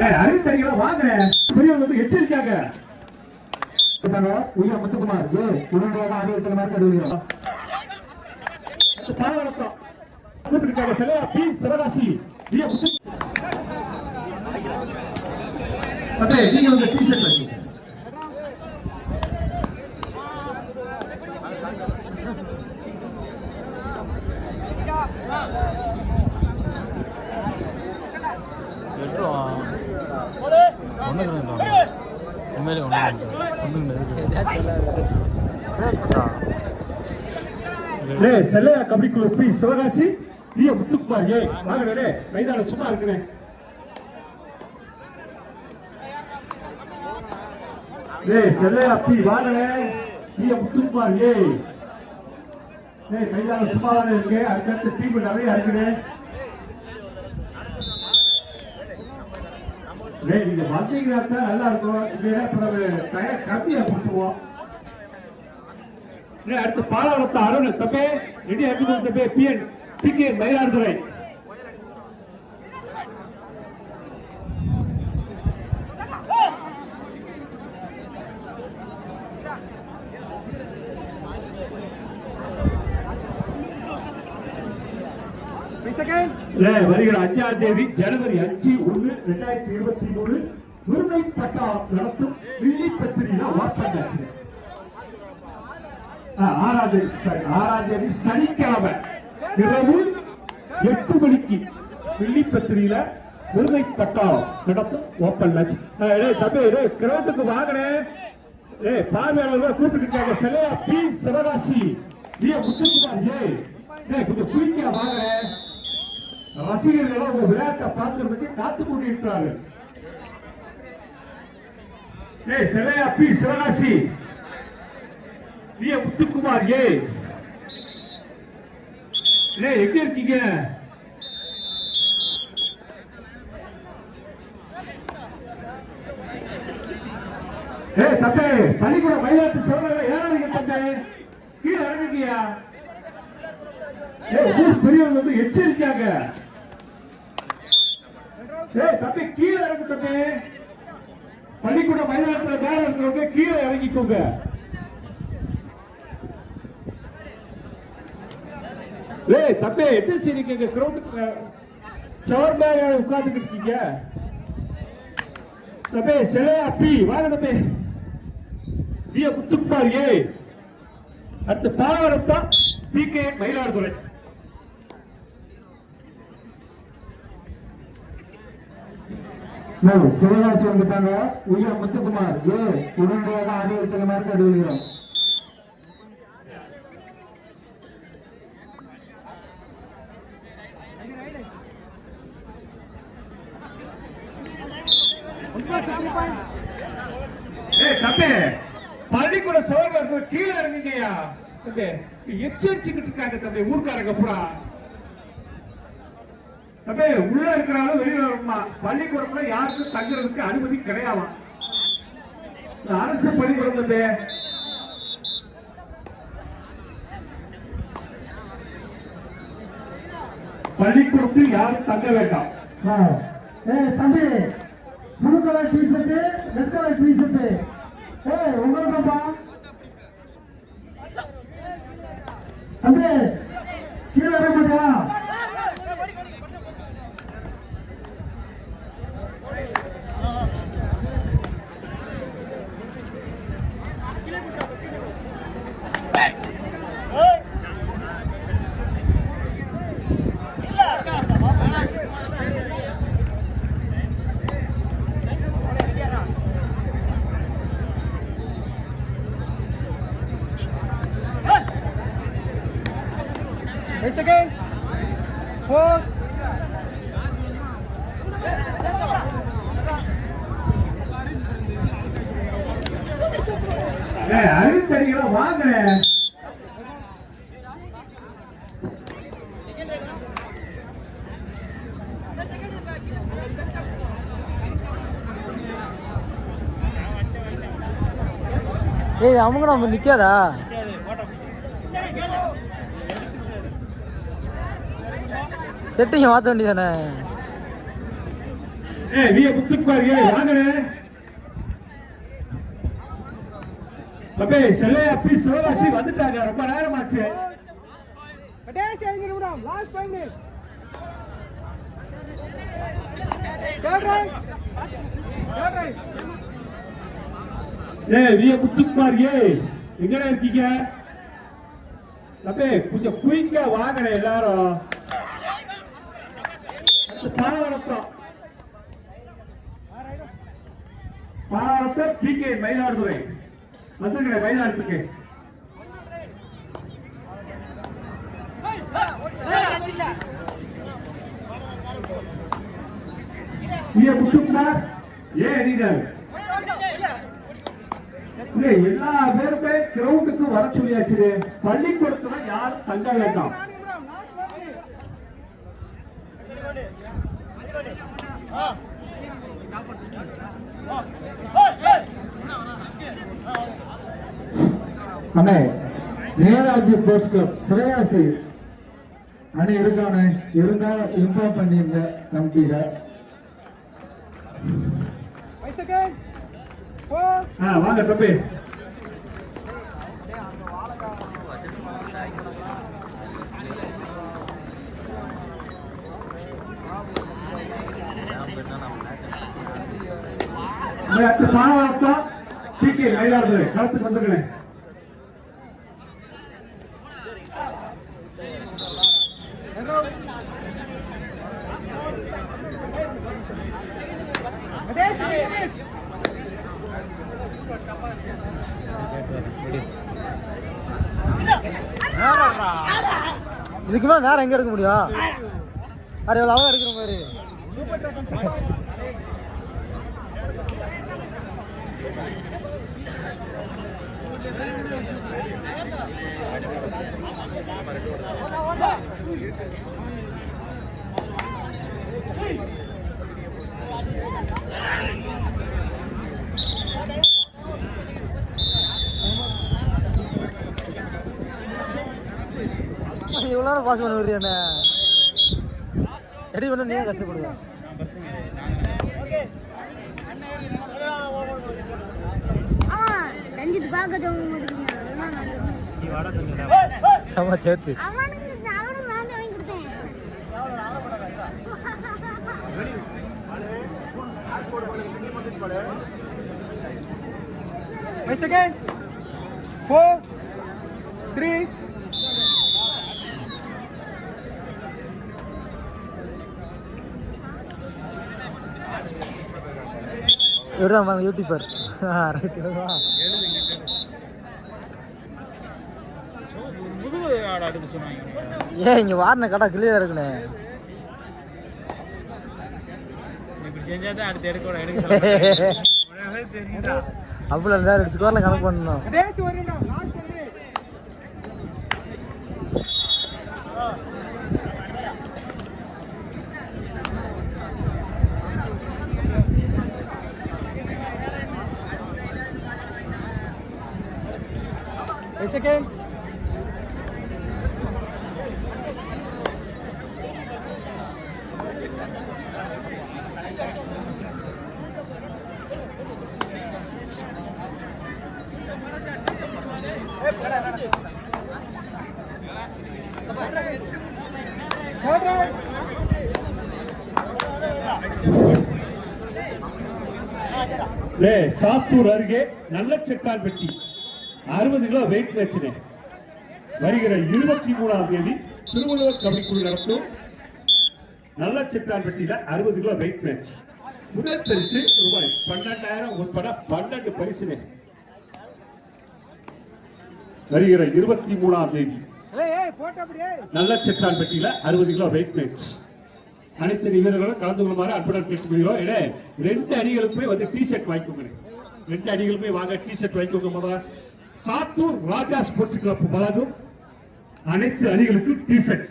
அறிவித்தறிகளா வாங்க பெரியவங்க வந்து எச்சரிக்கையாக உயா முத்துக்குமார் உடனடியாக ஆரோக்கியத்தில் மாதிரி அறிவிக்கிறோம். பாலவரத்தம் கூப்பிட்டு சிலையா பி சிவகாசி நீங்க உங்க டிஷர்ட் வைக்க செல்லையா கபடி குழு பி சிவகாசி பி முத்துக்குமார் வாங்கினே மைதான சும்மா இருக்கிறேன். செல்லையா பி வாங்கினே பி முத்துக்குமார் மைதான சும்மா தானே இருக்கு. அதுக்கடுத்து டீம் நிறைய இருக்கிறேன். நீங்க வந்தீங்கன்னா நல்லா இருக்கும். கம்மியா கொடுத்துருவோம். அடுத்து பாலாவரத்த அருண் தப்பே ரெடி ஆக்கி தப்பே பிஎன் பிகே மயிலாடுதுறை வருகிற 5ஆம் தேதி ஜனவரி 5/1/2023 விருதை பட்டா நடத்தும் வில்லி பத்திரிகை வார்த்தை 6ஆம் தேதி சனிக்கிழமை இரவு 8 மணிக்கு வில்லி பத்திரிகையில விருதை பட்டா நடத்தும் ஓப்பன் மேட்ச். தம்பி கிரௌண்டுக்கு வாங்கினேன். பார்வையாளர்கள் கூப்பிட்டு சிலையா பி சிவகாசி முத்துக்குமார் கொஞ்சம் குயிக்கா வாங்கினேன். ரசிகர்கள் உங்க விளையாட்டை பார்க்கறதுக்கு காத்து கொண்டிருக்கிறார்கள். சிலையா பி சிவகாசி முத்துக்குமார் எங்க இருக்கீங்க? தப்பே பள்ளிக்கூட மயிலாட்டு சொல்ற ஏறாதீங்க தப்பே, கீழே இறங்குங்கயா. பெரியவங்க வந்து எச்சரிக்கையாக தப்பே கீழே இறங்கு தப்பே. பள்ளிக்கூட மயிலாட்டுல வேலை இருக்கிறவங்க கீழே இறங்கிக்கோங்க. தப்பே எப்படி செய்றீங்க? கிரௌண்டுக்கு சவர் மேல உட்கார்ந்துட்டு இருக்கீங்க. தப்பே சிலையா பி வாங்க தப்பே முத்துக்குமார் அடுத்த பாலாவரத்தா பிகே மயிலாடுதுறை. சிவகாசி வந்துட்டாங்க. உயா முத்துக்குமார் உடனடியாக ஆரோக்கியத்தில் மாதிரி அறிவிக்கிறோம். பள்ளிக்கூட சோழர்கள் கீழே இறங்குங்கய்யா. எச்சரிச்சுக்கிட்டு இருக்காங்க தம்பி ஊர்க்காரங்க பூரா. தம்பி உள்ள இருக்கிறாலும் வெளியில வருமா? பள்ளிக்கூடத்துல யாருக்கும் தங்குறதுக்கு அனுமதி கிடையாது. அரசு பள்ளிக்கூடம் தம்பி. பள்ளிக்கூடத்தில் யாரும் தங்க வேண்டாம். தம்பி blue colour T-shirt red colour T-shirt உங்களுக்குப்பா தம்பி கீழே வர மாட்டியா? Second, fourth. அறிவித்தறிகளா வாங்க. அவங்க நம்ம நிக்காதா? செட்டிங்க மாற்ற வேண்டியதானே? விய முத்துக்குமார் வாங்கனே அப்பே செல்லையா பி சிவகாசி வந்துட்டாங்க. ரொம்ப நேரம் ஆச்சு. கடைசி 5 நிமிடம். Last 5 minutes. விய முத்துக்குமார் எங்கடா இருக்கீங்க? அப்பே கொஞ்சம் குயிக்கா வாங்கனே எல்லாரும். பாவரத்தம் பிகே மயிலாடுதுறை வந்துருங்க. மயிலாடுதுறை முத்துக்குமார் நீங்கள் எல்லா பேருமே கிரவுண்டுக்கு வர சொல்லியாச்சு. பள்ளிக்கூடத்துல யாரும் தங்க வேண்டாம். அண்ணே நேராஜி ஸ்போர்ட்ஸ் கிளப் சிறையாசி அணி இருக்கானே இருந்தா இன்ஃபார்ம் பண்ணிருந்த நம்பிக்கை. வாங்க தம்பி. பாவரத்தம் பிகே மயிலாடுதுறை களத்துக்கு வந்துருக்கேன். இதுக்கு மேல நேரம் எங்க எடுக்க முடியும்? அது எவ்வளவு அழகா எடுக்கிற மாதிரி. இவ்வளவு நேரம் பாஸ் பண்ண வருது என்ன ரெடி பண்ண நீங்க கஷ்டப்படுவேன். சேர்த்து செகண்ட் 4 3 இவர்தான் யூடியூபர். ஏன் இங்க வாரின கடை கிளியரா இருக்குண்ணே. அவ்வளோ இருந்தா ஸ்கோர்ல கணக்கு பண்ணணும். Second. சாத்தூர் அருகே நல்லச்செக்கான்பட்டி 60 கிலோ வெயிட் மேட்ச் வருகிற 23ஆம் தேதி திருவள்ளுவர் கபடிக்குழு நடத்தும் நல்லச்செக்கான்பட்டியில 60 கிலோ வெயிட் மேட்ச். முதல் பரிசு ரூபாய் 12,000 உட்பட 12 பரிசு வருகிற 23ஆம் தேதி நல்லச்செக்கான்பட்டியில 60 கிலோ வெயிட் மேட்ச். அனைத்து வீரர்களும் கலந்து கொள்ளுமாறு அன்புடன் கேட்டுக்கொள்கிறோம். 2 அணிகளுக்குமே வந்து டி ஷர்ட் வாங்கிக்கோங்க. 2 அணிகளுமே வாங்க டி ஷர்ட் வாங்கிக்கோங்க. சாத்தூர் ராஜா ஸ்போர்ட்ஸ் கிளப் வழங்கும் அனைத்து அணிகளுக்கும் டி ஷர்ட்